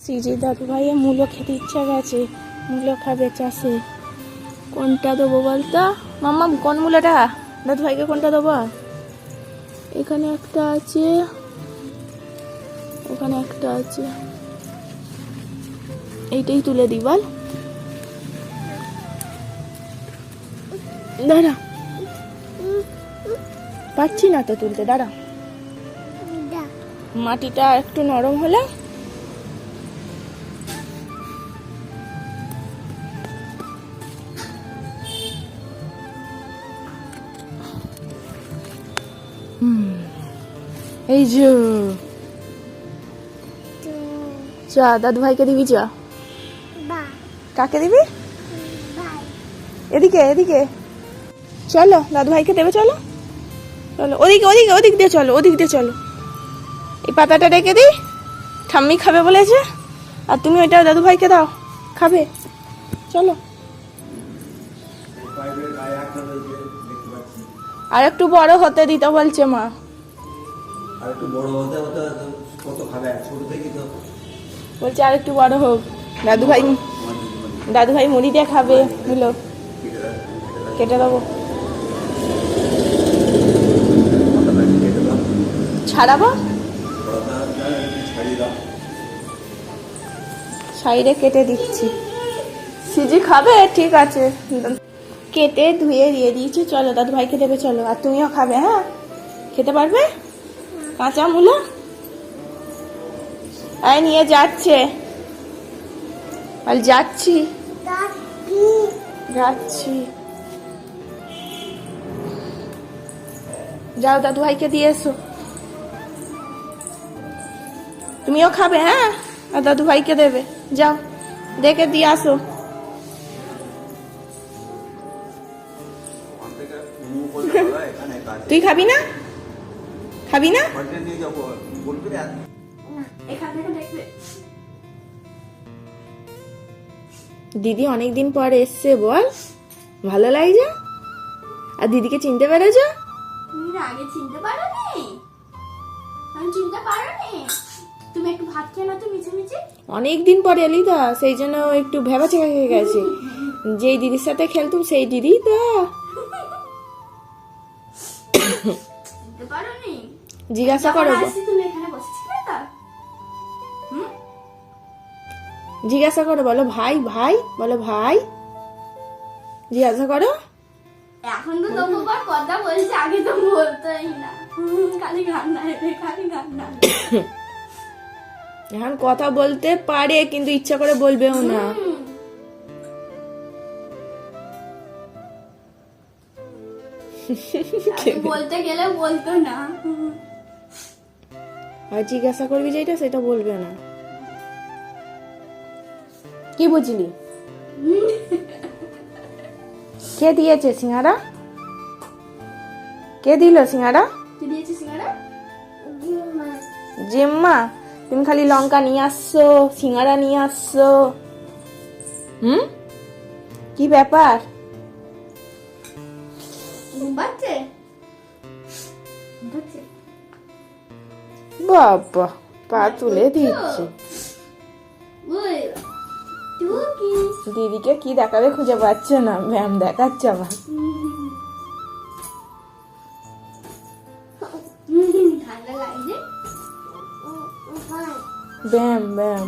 CG দাদু ভাইয়ের মূলো খেতে ইচ্ছা গেছে, মূলো খাবে চাষে। কোনটা দেবো বলতো মাম্মা, কোন মূলোটা দাদু ভাইকে কোনটা দেবো? এখানে একটা আছে, ওখানে একটা আছে, এইটাই তুলে দিই বল। দাঁড়া, পাচ্ছি না তো তুলতে, দাঁড়া। মাটিটা একটু নরম হলে এই যে চা দাদু ভাইকে দিবি, চা কাকে দিবি? এদিকে এদিকে চলো, দাদু ভাইকে দেবে, চলো চলো, ওদিকে ওদিকে ওদিক দিয়ে চলো, ওদিক দিয়ে চলো। এই পাতাটা রেখে দিই, ঠাম্মি খাবে বলেছে, আর তুমি ওইটা দাদু ভাইকে দাও, খাবে। চলো, আর একটু বড় হতে দিতে বলছে মা। আর একটু বড় হতে হতে কত খাবে, ছোট থেকে তো বলছে আর একটু বড় হোক। দাদু ভাই মুড়ি দিয়ে খাবে, বুঝলো, কেটে দেবো। ছাড়াবো, সাইডে কেটে দিচ্ছি। সিজি খাবে, ঠিক আছে, কেটে ধুয়ে দিয়ে দিয়েছি। চলো দাদু ভাইকে দেবে, চলো। আর তুমিও খাবে, হ্যাঁ, খেতে পারবে কাঁচা মূলো? এই নিয়ে যাচ্ছে, আর যাচ্ছি যাচ্ছি। যাও দাদু ভাইকে দিয়ে এসো। তুমিও খাবে, হ্যাঁ, আর দাদু ভাইকে দেবে, যাও দেখে দিয়ে আসো। তুই খাবি না? খাবি না? দিদি অনেকদিন পর এসছে, বল ভালো লাগছে? আর দিদিকে চিনতে পেরেছ? আগে চিনতে পারোনি? আমি চিনতে পারোনি? তুমি একটু ভাত খেয়ে না তো মিছে মিছে। অনেকদিন পরে এলি তো, সেই জন্য একটু ভেবাচেকা হয়ে গেছে। যেই দিদির সাথে খেলতুম সেই দিদি তো। চিনতে পারোনি? জিজ্ঞাসা করো, তুমি এখানে বসেছিলে তো? জিজ্ঞাসা করো, বলো ভাই ভাই, বলো ভাই, জিজ্ঞাসা করো। এখন তো তোমার কথা বলছে, আগে তো বলতোই না, খালি কান্না রে, খালি কান্না। এখন কথা বলতে পারে, কিন্তু ইচ্ছা করে বলবেও না। বলতে গেলে বলতো না। আর জিজ্ঞাসা করবি যেটা, সেটা বলবে না। কি বুঝলি? কে দিয়েছে সিঙ্গারা? কে দিল সিঙ্গারা? জিম্মা। তুমি খালি লঙ্কা নিয়ে আসছো, সিঙ্গারা নিয়ে আসছো। কি ব্যাপার? বাবা, পা তুলে দিচ্ছে। দিদিকে কি দেখাবে খুঁজে পাচ্ছে না, ব্যায়াম দেখাচ্ছে আবার। ব্যায়াম ব্যায়াম।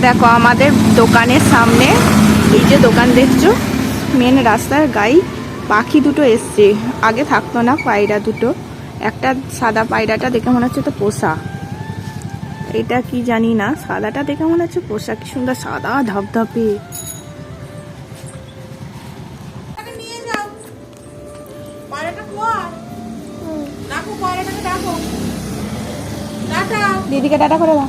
দেখো আমাদের দোকানের সামনে, এই যে দোকান দেখছো, মেন রাস্তার গায়ে পাখি দুটো এসছে। আগে থাকতো না, পায়রা দুটো। একটা সাদা পায়রাটা দেখে মনে হচ্ছে তো পোষা, এটা কি জানি না, সাদাটা দেখে মনে হচ্ছে পোষা। কি সুন্দর সাদা ধপধপে। দিদিকে টাটা করে দাও।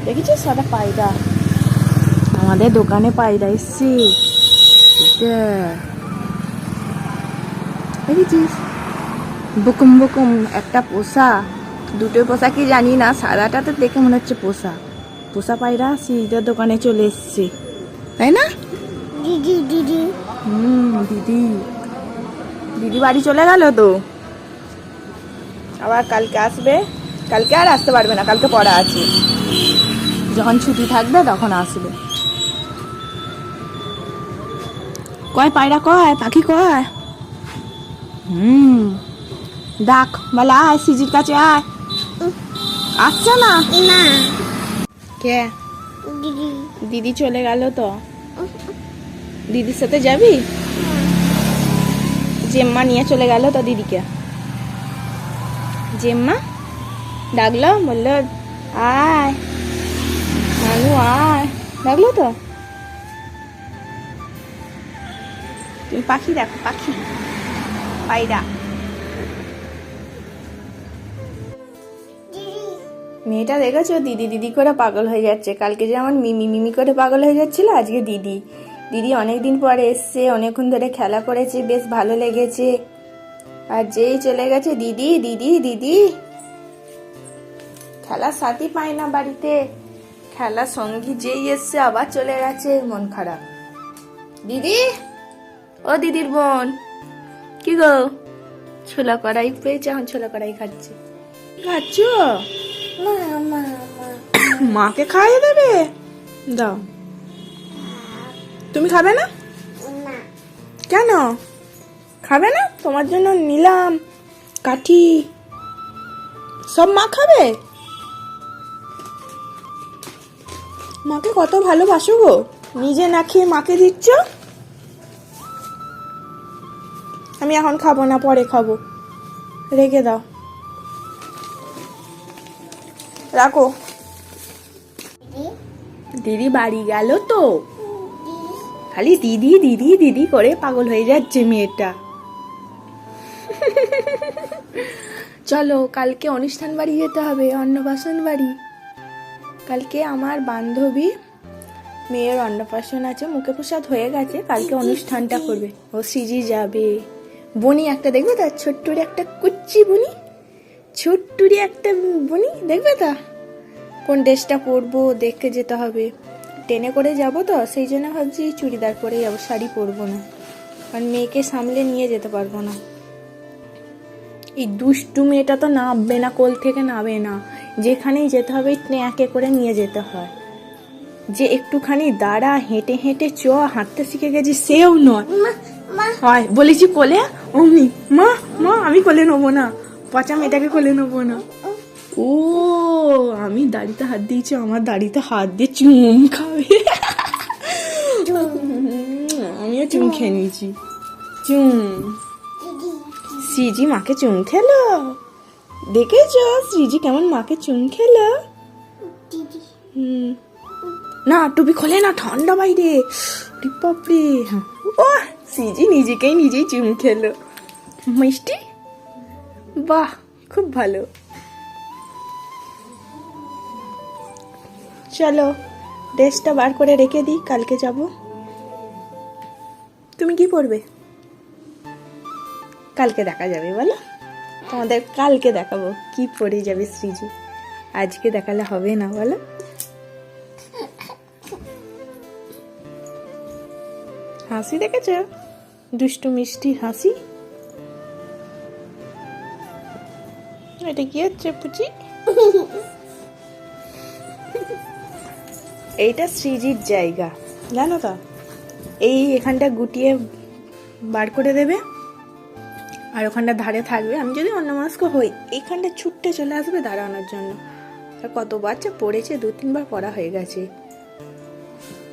দেখেছিস সাদা পায়রা? আমাদের দোকানে পায়রা এসছে, দেখেছিস? বুকুম বুকুম একটা পোষা, দুটো পোষা কি জানি না, সাদাটা তো দেখে মনে হচ্ছে পোষা। পোষা পায়রা সিজদার দোকানে চলে এসছে, তাই না? দিদি, দিদি বাড়ি চলে গেল তো, আবার কালকে আসবে। কালকে আর আসতে পারবে না, কালকে পড়া আছে, যখন ছুটি থাকবে তখন আসবে। কয় পায়রা, কয় পাখি, কয় ডাক বলা, আয় সিজির কাছে আয়। আসছে না না কে? দিদি দিদি চলে গেল তো, দিদির সাথে যাবি? জেম্মা নিয়ে চলে গেল তো দিদিকে। জেম্মা ডাকলো, বললো আয় মানু আয়, ডাকলো তো। তুমি পাখি দেখো, পাখি পায়রা। মেয়েটা দেখেছো দিদি দিদি করে পাগল হয়ে যাচ্ছে। কালকে যেমন মিমি মিমি করে পাগল হয়ে যাচ্ছিল, আজকে দিদি দিদি। অনেকদিন পরে এসছে, অনেকক্ষণ ধরে খেলা করেছে, বেশ ভালো লেগেছে। আর যেই চলে গেছে দিদি দিদি দিদি, খেলার সাথী পায় না বাড়িতে, খেলার সঙ্গী যেই এসছে আবার চলে গেছে, মন খারাপ। দিদি, ও দিদির বোন, কি গো? ছোলা কড়াই পেয়েছে, এখন ছোলা কড়াই খাচ্ছে। খাচ্ছ? মাকে খাইয়ে দেবে, দাও। তুমি খাবে না? কেন খাবে না? তোমার জন্য নিলাম কাঠি, সব মা খাবে। মাকে কত ভালোবাসো গো, নিজে না খেয়ে মাকে দিচ্ছ। আমি এখন খাবো না, পরে খাবো, রেখে দাও, রাখো। দিদি বাড়ি গেল তো, খালি দিদি দিদি দিদি করে পাগল হয়ে যাচ্ছে মেয়েটা। চলো কালকে অনুষ্ঠান বাড়ি যেতে হবে, অন্নপ্রাশন বাড়ি। কালকে আমার বান্ধবী মেয়ের অন্নপ্রাশন আছে, মুখে প্রসাদ হয়ে গেছে, কালকে অনুষ্ঠানটা করবে। ও সিজি যাবে, বনি একটা দেখবে, তার ছোট্টুরি একটা কুচ্চি বনি, ছোট্টুরি একটা বনি দেখবে তা। কোন ড্রেসটা পরবো দেখে যেতে হবে, ট্রেনে করে যাব তো, সেই জন্য ভাবছি চুড়িদার পরে যাবো, শাড়ি পরবো না, কারণ মেয়েকে সামলে নিয়ে যেতে পারবো না। এই দুষ্টু মেয়েটা তো নামবে না, কোল থেকে নামবে না, যেখানেই যেতে হবে ট্র্যাকে করে নিয়ে যেতে হয়। যে একটুখানি দাঁড়া, হেঁটে হেঁটে চ, হাঁটতে শিখে গেছি সেও নয়। হয় বলেছি কোলে, অমনি মা মা, আমি কোলে নেবো না, পচা মেয়েটাকে কোলে নেবো না। ও আমি দাড়িতে হাত দিয়েছি, আমার দাড়িতে হাত দিয়ে চুম খাবে। আমিও চুম খেয়ে নিয়েছি, চুম। সিজি মাকে চুম খেলো, দেখেছো সিজি কেমন মাকে চুম খেলো। না টুপি খোলে না, ঠান্ডা বাইরে, বাপরে। ও সিজি নিজেকেই নিজেই চুম খেলো, মিষ্টি, বাহ খুব ভালো। চলো ড্রেসটা বার করে রেখে দিই, কালকে যাব। তুমি কি পরবে? কালকে দেখা যাবে, বলো, তোমাদের কালকে দেখাবো কি পরে যাবে সৃজি, আজকে দেখালে হবে না, বলো। হাসি দেখেছ, দুষ্টু মিষ্টি হাসি। এটা কি হচ্ছে পুচি? এইটা সৃজির জায়গা, জানো তো, এই এখানটা গুটিয়ে বার করে দেবে, আর ওখানটা ধারে থাকবে। আমি যদি অন্যমনস্ক হই, এইখানটা ছুটতে চলে আসবে দাঁড়ানোর জন্য। আর কত বাচ্চা পড়েছে, 2-3 বার পড়া হয়ে গেছে,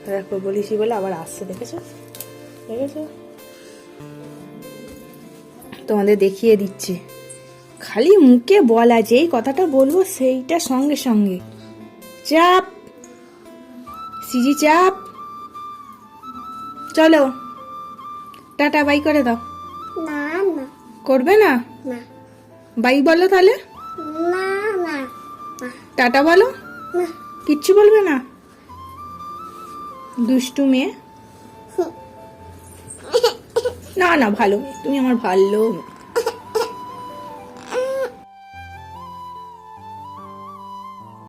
দেখো বলেছি বলে আবার আসছে, দেখেছো দেখেছো। তোমাদের দেখিয়ে দিচ্ছে, খালি মুখে বলা, যেই কথাটা বলবো সেইটা সঙ্গে সঙ্গে চাপ, সিজি চাপ। চলো টাটা বাই করে দাও। না না করবে না? না বাই বলো তাহলে, না না টাটা বলো, না কিচ্ছু বলবে না, দুষ্টু মেয়ে। না না ভালো মেয়ে, তুমি আমার ভালো মেয়ে।